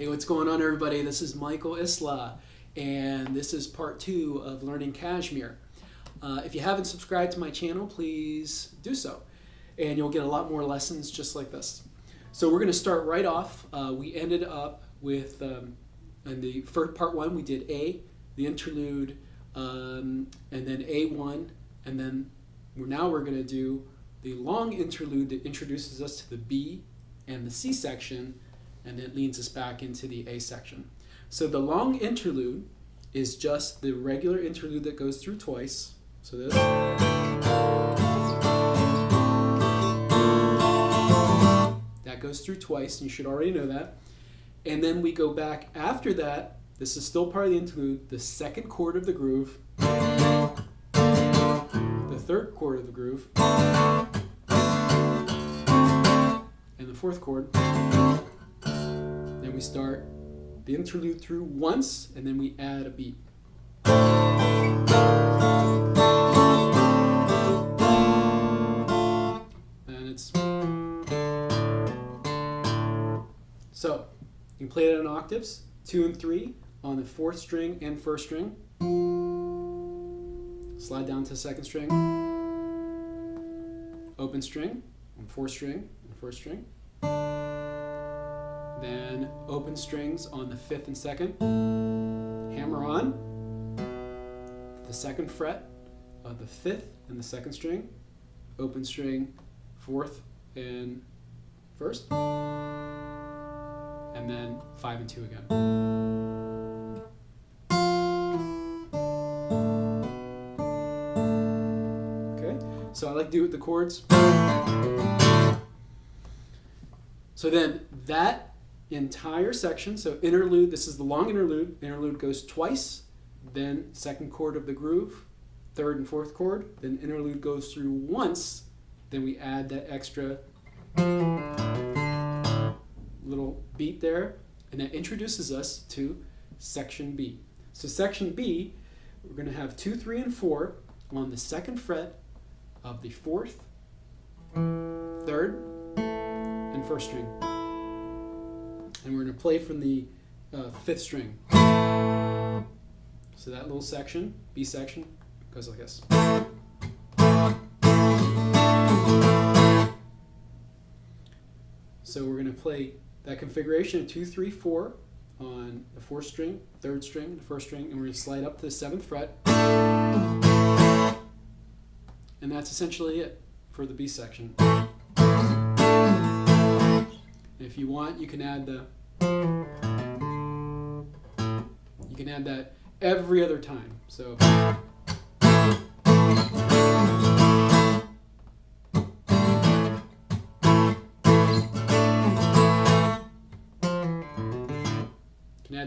Hey, what's going on, everybody? This is Michael Isla, and this is part 2 of learning Kashmir. If you haven't subscribed to my channel, please do so, and you'll get a lot more lessons just like this. So we're going to start right off. We ended up with, in the first part 1, we did A, the interlude, and then A1, and then now we're going to do the long interlude that introduces us to the B and the C section, and it leads us back into the A section. So the long interlude is just the regular interlude that goes through twice. So this. That goes through twice, and you should already know that. And then we go back after that. This is still part of the interlude, the second chord of the groove, the third chord of the groove, and the fourth chord. Then we start the interlude through once, and then we add a beat. And it's so you can play it in octaves, 2 and 3 on the 4th string and 1st string. Slide down to the 2nd string, open string on 4th string and 1st string. Then open strings on the 5th and 2nd. Hammer on the 2nd fret of the 5th and the 2nd string. Open string 4th and 1st. And then 5 and 2 again. Okay, so I like to do it with the chords. So then that entire section, so interlude, this is the long interlude. Interlude goes twice, then 2nd chord of the groove, 3rd and 4th chord, then interlude goes through once, then we add that extra little beat there, and that introduces us to section B. So section B, we're going to have 2, 3, and 4 on the 2nd fret of the 4th, 3rd, and 1st string. And we're going to play from the 5th string. So that little section, B section, goes like this. So we're going to play that configuration of 2, 3, 4 on the 4th string, 3rd string, the 1st string, and we're going to slide up to the 7th fret. And that's essentially it for the B section. If you want, you can add that every other time. So add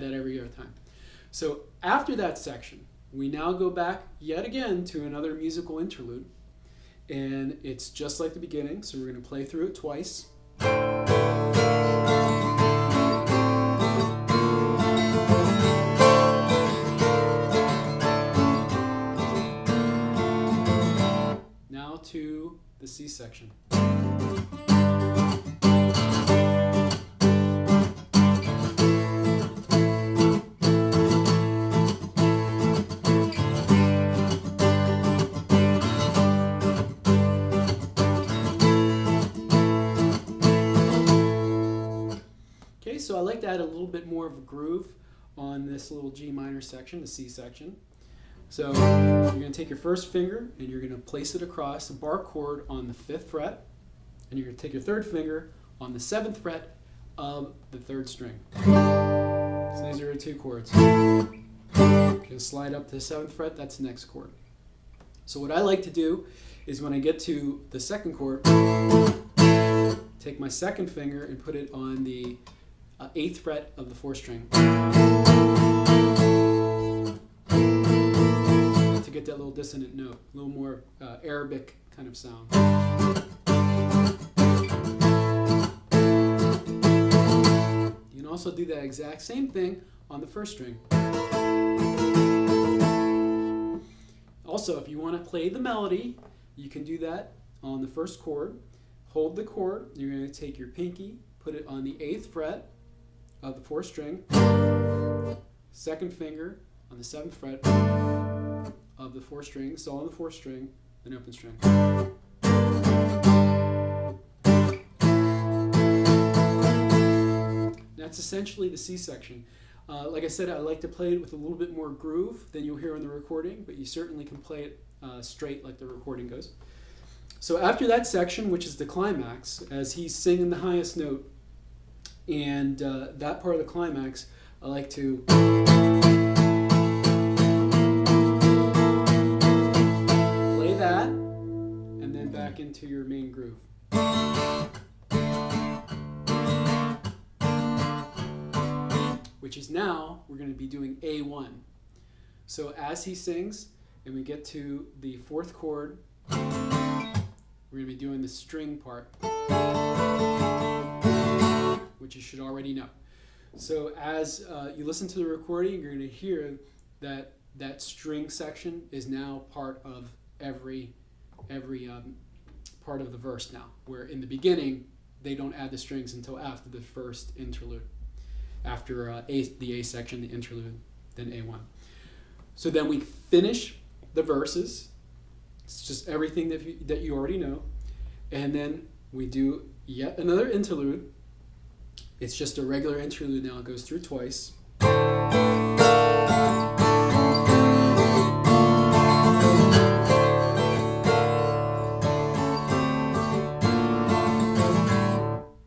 that every other time. So after that section, we now go back yet again to another musical interlude, and it's just like the beginning. So we're going to play through it twice. Now to the C section. So I like to add a little bit more of a groove on this little G minor section, the C section. So you're going to take your first finger and you're going to place it across the bar chord on the 5th fret, and you're going to take your 3rd finger on the 7th fret of the 3rd string. So these are your 2 chords. You're going to slide up to the 7th fret, that's the next chord. So what I like to do is when I get to the 2nd chord, take my 2nd finger and put it on the 8th fret of the 4th string to get that little dissonant note, a little more Arabic kind of sound. You can also do that exact same thing on the 1st string. Also, if you want to play the melody, you can do that on the 1st chord. Hold the chord. You're going to take your pinky, put it on the 8th fret of the 4th string, 2nd finger on the 7th fret of the 4th string, still on the 4th string, then open string. That's essentially the C section. Like I said, I like to play it with a little bit more groove than you'll hear on the recording, but you certainly can play it straight like the recording goes. So after that section, which is the climax, as he's singing the highest note, and that part of the climax, I like to play that, and then back into your main groove. Which is now, we're going to be doing A1. So as he sings, and we get to the 4th chord, we're going to be doing the string part, which you should already know. So as you listen to the recording, you're going to hear that that string section is now part of every part of the verse now, where in the beginning, they don't add the strings until after the first interlude. After the A section, the interlude, then A1. So then we finish the verses. It's just everything that you already know. And then we do yet another interlude. It's just a regular interlude now. It goes through twice.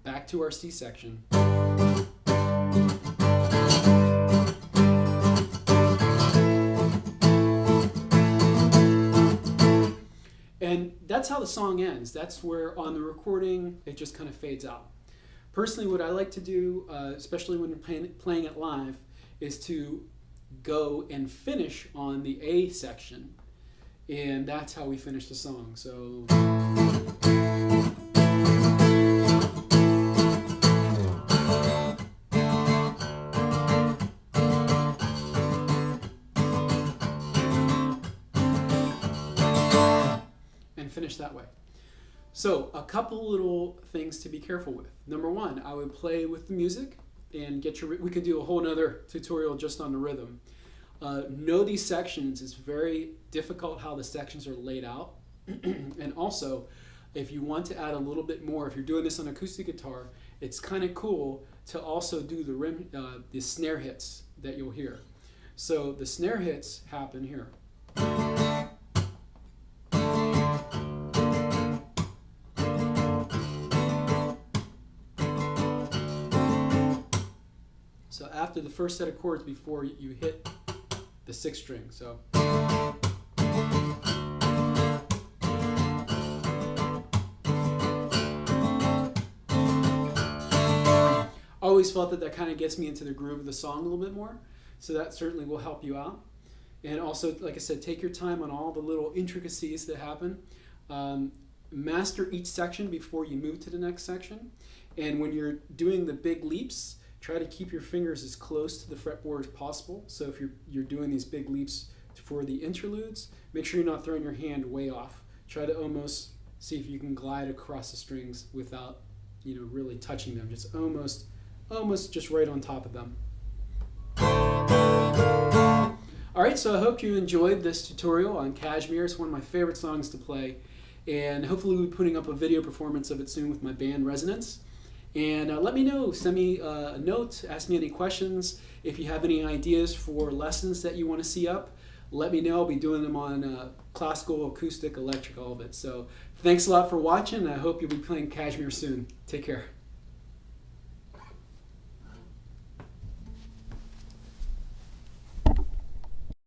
Back to our C section. And that's how the song ends. That's where on the recording it just kind of fades out. Personally, what I like to do, especially when you're playing it live, is to go and finish on the A section. And that's how we finish the song. So finish that way. So a couple little things to be careful with. Number one, I would play with the music and get your, we could do a whole nother tutorial just on the rhythm. Know these sections. It's very difficult how the sections are laid out. And also, if you want to add a little bit more, if you're doing this on acoustic guitar, it's kind of cool to also do the snare hits that you'll hear. So the snare hits happen here. So after the first set of chords before you hit the 6th string. So I always felt that kind of gets me into the groove of the song a little bit more. So that certainly will help you out. And also, like I said, take your time on all the little intricacies that happen. Master each section before you move to the next section. And when you're doing the big leaps, try to keep your fingers as close to the fretboard as possible. So if you're doing these big leaps for the interludes, make sure you're not throwing your hand way off. Try to almost see if you can glide across the strings without, really touching them. Just almost just right on top of them. All right, so I hope you enjoyed this tutorial on Kashmir. It's one of my favorite songs to play, and hopefully we'll be putting up a video performance of it soon with my band Resonance. And let me know, send me a note, ask me any questions. If you have any ideas for lessons that you want to see up, let me know. I'll be doing them on classical, acoustic, electric, all of it. So thanks a lot for watching. I hope you'll be playing Kashmir soon. Take care.